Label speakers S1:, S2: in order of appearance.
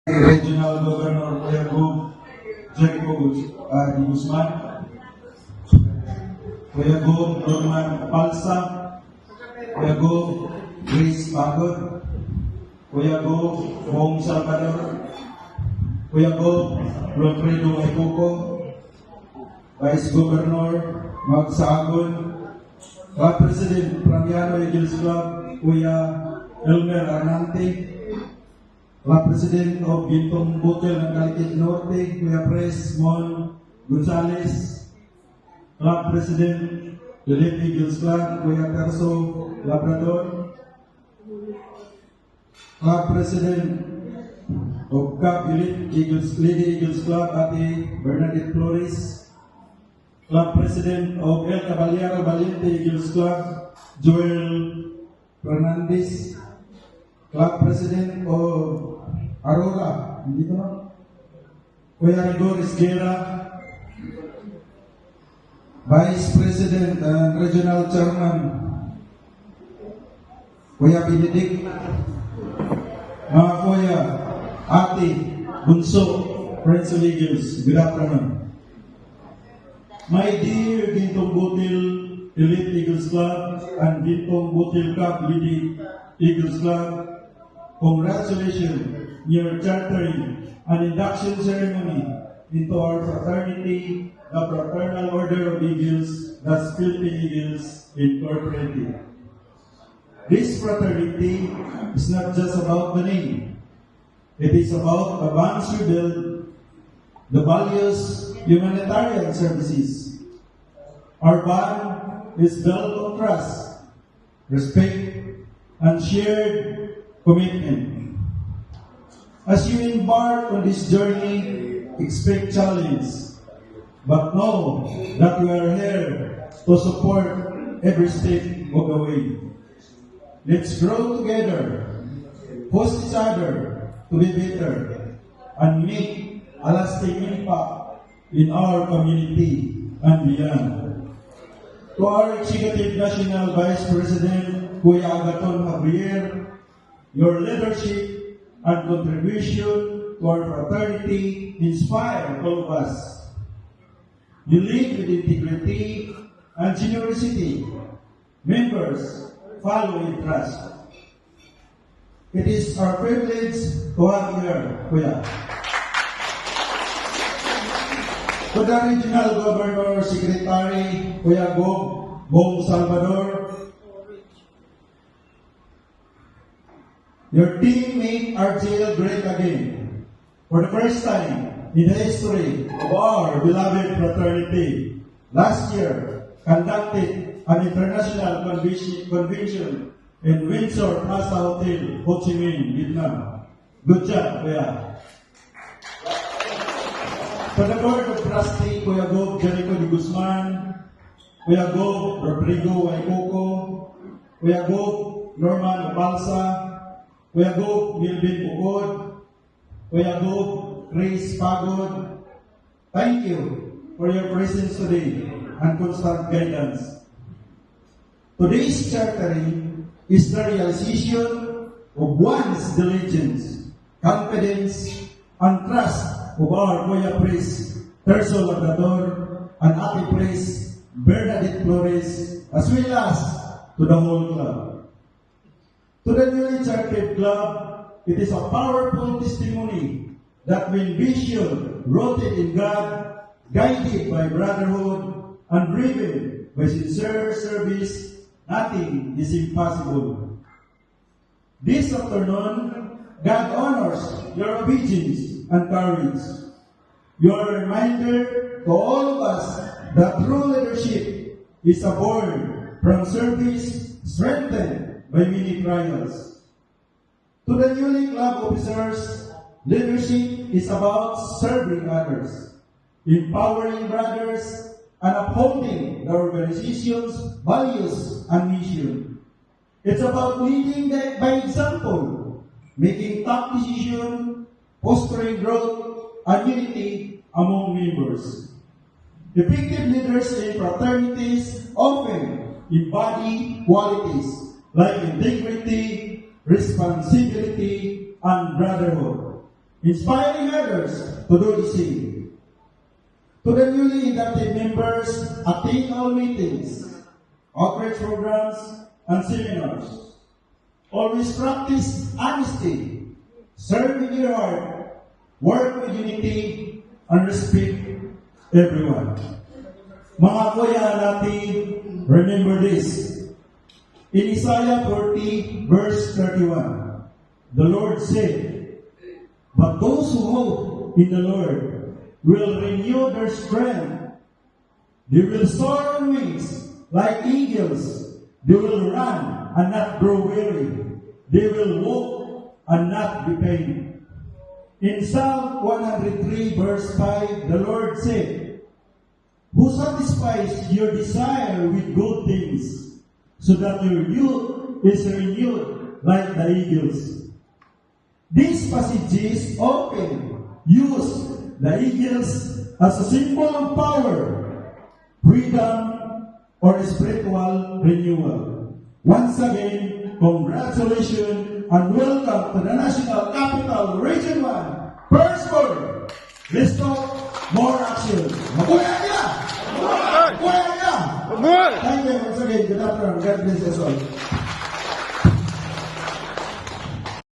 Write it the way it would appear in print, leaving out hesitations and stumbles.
S1: Regional Governor Kuya Jericho Di Guzman, Kuya Norman Palsa, Kuya Grace Pagod, Kuya Bong Salvador, Kuya Wilfredo Aycuco, Vice Governor Mag Sahagún, President Pramiano Eagles Club, Kuya Elmer Arnante, President of Gintong Butel ng Calicut Norte, Kuya Pres Mon Gonzales, Club President Elite Eagles Club, Kuya Terso Labrador, Club President of Cup Elite Lady Eagles Club, Ate Bernadette Flores, Club President of El Caballero Valiente Eagles Club, Joel Fernandez, Club President of Aurora, dito na, Kuya Rigor Esguera, Vice President and Regional Chairman, Kuya Benedict, mga Kuya, Ate, Bunso, Friends of Eagles, good afternoon. My dear Gintong Butil Elite Eagles Club and Gintong Butil Cup Lady Eagles Club, congratulations on your chartering and induction ceremony into our fraternity, the Fraternal Order of Eagles, the Philippine Eagles Incorporated. This fraternity is not just about the name. It is about the bonds we build, the values, humanitarian services. Our bond is built on trust, respect, and shared commitment. As you embark on this journey, expect challenge, but know that we are here to support every step of the way. Let's grow together, push each other to be better, and make a lasting impact in our community and beyond. To our Executive National Vice President, Kuya Agaton Javier, your leadership and contribution to our fraternity inspire all of us. You lead with integrity and generosity. Members follow in trust. It is our privilege to have you here, Kuya. To the Regional Governor Secretary, Kuya Bong Salvador, your team made RGL great again. For the first time in the history of our beloved fraternity, last year conducted an international convention in Windsor Plaza Hotel, Ho Chi Minh, Vietnam. Good job, Kuya. To the Board of Trustees, Kuya Jericho Di Guzman, Kuya Rodrigo Aycuco, Kuya Norman Balsa, Kuya Milvin Bukod, Kuya Grace Pagod, thank you for your presence today and constant guidance. Today's chartering is the realization of one's diligence, confidence, and trust of our Kuya Priest Terso Labrador and Ate Priest Bernadette Flores, as well as to the whole club. To the newly chartered club, it is a powerful testimony that when vision rooted in God, guided by brotherhood, and driven by sincere service, nothing is impossible. This afternoon, God honors your obedience and courage. Your reminder to all of us that true leadership is a born from service, strengthened by many trials. To the newly club officers, leadership is about serving others, empowering brothers, and upholding the organization's values and mission. It's about leading by example, making tough decisions, fostering growth and unity among members. Effective leaders in fraternities often embody qualities like integrity, responsibility, and brotherhood. inspiring others to do the same. To the newly inducted members, attend all meetings, outreach programs, and seminars. Always practice honesty, serve with your heart, work with unity, and respect everyone. Mga kuya natin, remember this. In Isaiah 40, verse 31, the Lord said, "But those who hope in the Lord will renew their strength. They will soar on wings like eagles. They will run and not grow weary. They will walk and not be pained." In Psalm 103 verse 5, the Lord said, "Who satisfies your desire with good things, so that your youth is renewed like the eagles." These passages often use the eagles as a symbol of power, freedom, or spiritual renewal. Once again, congratulations and welcome to the National Capital Region 1 First Word. Let's talk more action. Mabuhay niya! Mabuhay niya! Thank you once again. Good afternoon. God bless us all.